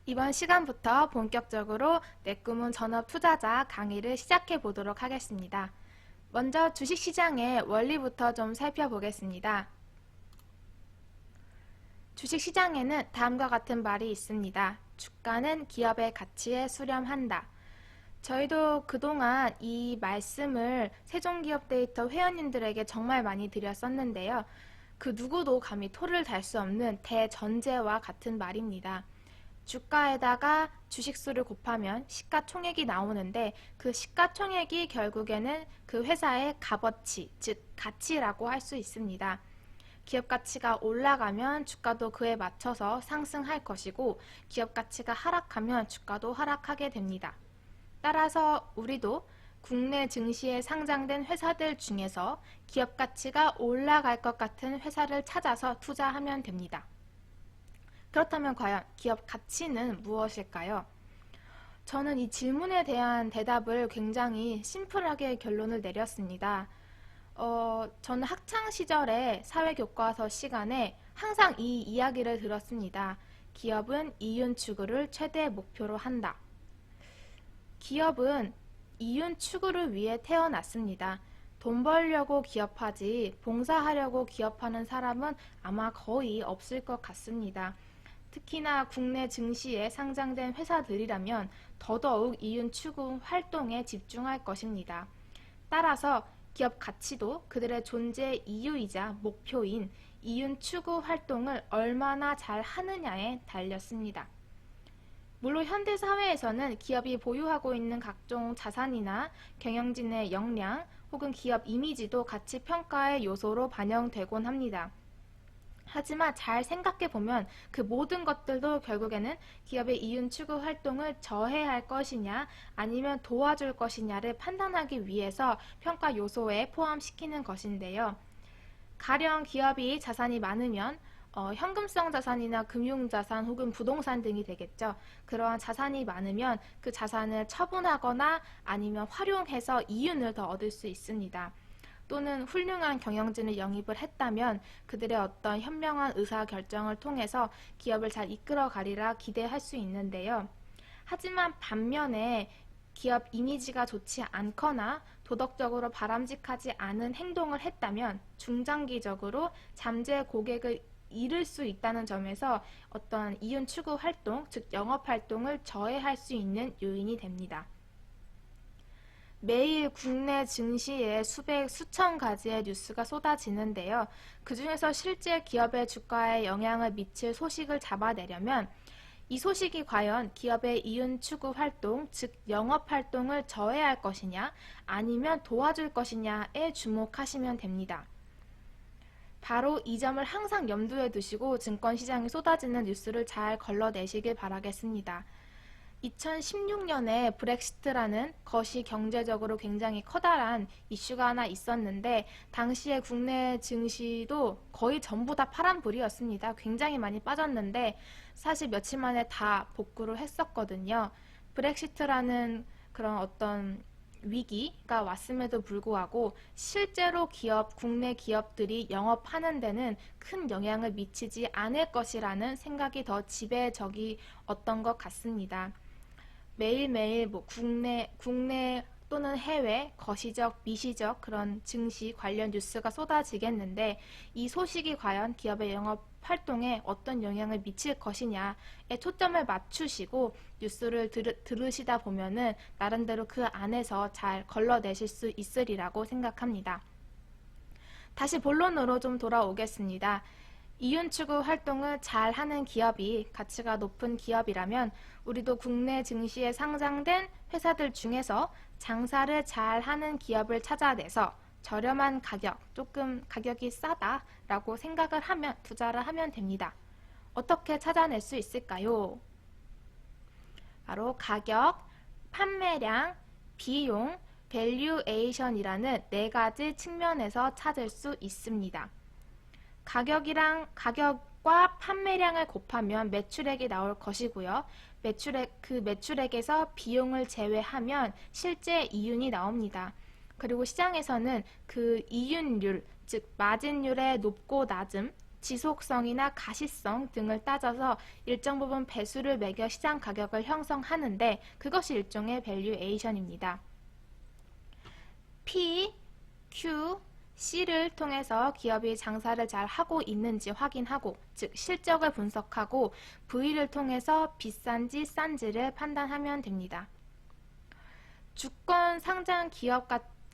이번 시간부터 본격적으로 내 꿈은 전업 투자자 강의를 시작해 보도록 하겠습니다. 먼저 주식시장의 원리부터 좀 살펴보겠습니다. 주식시장에는 다음과 같은 말이 있습니다. 주가는 기업의 가치에 수렴한다. 저희도 그동안 이 말씀을 세종기업데이터 회원님들에게 정말 많이 드렸었는데요. 그 누구도 감히 토를 달 수 없는 대전제와 같은 말입니다. 주가에다가 주식수를 곱하면 시가총액이 나오는데 그 시가총액이 결국에는 그 회사의 값어치, 즉 가치라고 할 수 있습니다. 기업 가치가 올라가면 주가도 그에 맞춰서 상승할 것이고 기업 가치가 하락하면 주가도 하락하게 됩니다. 따라서 우리도 국내 증시에 상장된 회사들 중에서 기업 가치가 올라갈 것 같은 회사를 찾아서 투자하면 됩니다. 그렇다면 과연 기업 가치는 무엇일까요? 저는 이 질문에 대한 대답을 굉장히 심플하게 결론을 내렸습니다. 저는 학창 시절에 사회교과서 시간에 항상 이 이야기를 들었습니다. 기업은 이윤 추구를 최대 목표로 한다. 기업은 이윤 추구를 위해 태어났습니다. 돈 벌려고 기업하지 봉사하려고 기업하는 사람은 아마 거의 없을 것 같습니다. 특히나 국내 증시에 상장된 회사들이라면 더더욱 이윤 추구 활동에 집중할 것입니다. 따라서 기업 가치도 그들의 존재 이유이자 목표인 이윤 추구 활동을 얼마나 잘 하느냐에 달렸습니다. 물론 현대 사회에서는 기업이 보유하고 있는 각종 자산이나 경영진의 역량 혹은 기업 이미지도 가치 평가의 요소로 반영되곤 합니다. 하지만 잘 생각해보면 그 모든 것들도 결국에는 기업의 이윤 추구 활동을 저해할 것이냐 아니면 도와줄 것이냐를 판단하기 위해서 평가 요소에 포함시키는 것인데요. 가령 기업이 자산이 많으면 현금성 자산이나 금융자산 혹은 부동산 등이 되겠죠. 그러한 자산이 많으면 그 자산을 처분하거나 아니면 활용해서 이윤을 더 얻을 수 있습니다. 또는 훌륭한 경영진을 영입을 했다면 그들의 어떤 현명한 의사결정을 통해서 기업을 잘 이끌어 가리라 기대할 수 있는데요. 하지만 반면에 기업 이미지가 좋지 않거나 도덕적으로 바람직하지 않은 행동을 했다면 중장기적으로 잠재 고객을 잃을 수 있다는 점에서 어떤 이윤 추구 활동, 즉 영업 활동을 저해할 수 있는 요인이 됩니다. 매일 국내 증시에 수천 가지의 뉴스가 쏟아지는데요. 그 중에서 실제 기업의 주가에 영향을 미칠 소식을 잡아내려면 이 소식이 과연 기업의 이윤 추구 활동, 즉 영업 활동을 저해할 것이냐 아니면 도와줄 것이냐에 주목하시면 됩니다. 바로 이 점을 항상 염두에 두시고 증권시장에 쏟아지는 뉴스를 잘 걸러내시길 바라겠습니다. 2016년에 브렉시트라는 것이 경제적으로 굉장히 커다란 이슈가 하나 있었는데 당시에 국내 증시도 거의 전부 다 파란불이었습니다. 굉장히 많이 빠졌는데 사실 며칠 만에 다 복구를 했었거든요. 브렉시트라는 그런 어떤 위기가 왔음에도 불구하고 실제로 국내 기업들이 영업하는 데는 큰 영향을 미치지 않을 것이라는 생각이 더 지배적이었던 것 같습니다. 매일매일 국내 또는 해외 거시적, 미시적 그런 증시 관련 뉴스가 쏟아지겠는데 이 소식이 과연 기업의 영업 활동에 어떤 영향을 미칠 것이냐에 초점을 맞추시고 뉴스를 들으시다 보면은 나름대로 그 안에서 잘 걸러내실 수 있으리라고 생각합니다. 다시 본론으로 좀 돌아오겠습니다. 이윤 추구 활동을 잘 하는 기업이 가치가 높은 기업이라면 우리도 국내 증시에 상장된 회사들 중에서 장사를 잘 하는 기업을 찾아내서 저렴한 가격, 조금 가격이 싸다라고 생각을 하면 투자를 하면 됩니다. 어떻게 찾아낼 수 있을까요? 바로 가격, 판매량, 비용, 밸류에이션이라는 네 가지 측면에서 찾을 수 있습니다. 가격과 판매량을 곱하면 매출액이 나올 것이고요. 그 매출액에서 비용을 제외하면 실제 이윤이 나옵니다. 그리고 시장에서는 그 이윤율, 즉 마진율의 높고 낮음, 지속성이나 가시성 등을 따져서 일정 부분 배수를 매겨 시장 가격을 형성하는데 그것이 일종의 밸류에이션입니다. P, Q, C를 통해서 기업이 장사를 잘 하고 있는지 확인하고, 즉 실적을 분석하고 V를 통해서 비싼지 싼지를 판단하면 됩니다. 주권 상장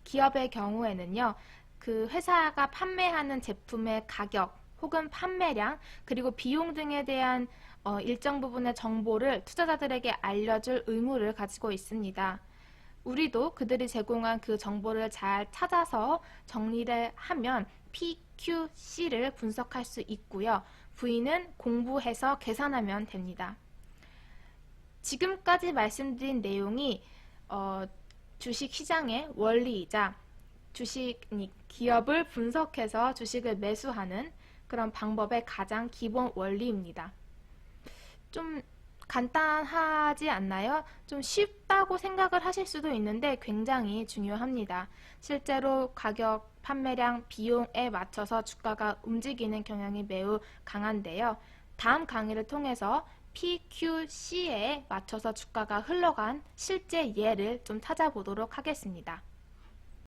기업의 경우에는요, 그 회사가 판매하는 제품의 가격 혹은 판매량 그리고 비용 등에 대한 일정 부분의 정보를 투자자들에게 알려줄 의무를 가지고 있습니다. 우리도 그들이 제공한 그 정보를 잘 찾아서 정리를 하면 P, Q, C를 분석할 수 있고요. V는 공부해서 계산하면 됩니다. 지금까지 말씀드린 내용이 주식시장의 원리이자 기업을 분석해서 주식을 매수하는 그런 방법의 가장 기본 원리입니다. 좀 간단하지 않나요? 좀 쉽다고 생각을 하실 수도 있는데 굉장히 중요합니다. 실제로 가격, 판매량, 비용에 맞춰서 주가가 움직이는 경향이 매우 강한데요. 다음 강의를 통해서 PQC에 맞춰서 주가가 흘러간 실제 예를 좀 찾아보도록 하겠습니다.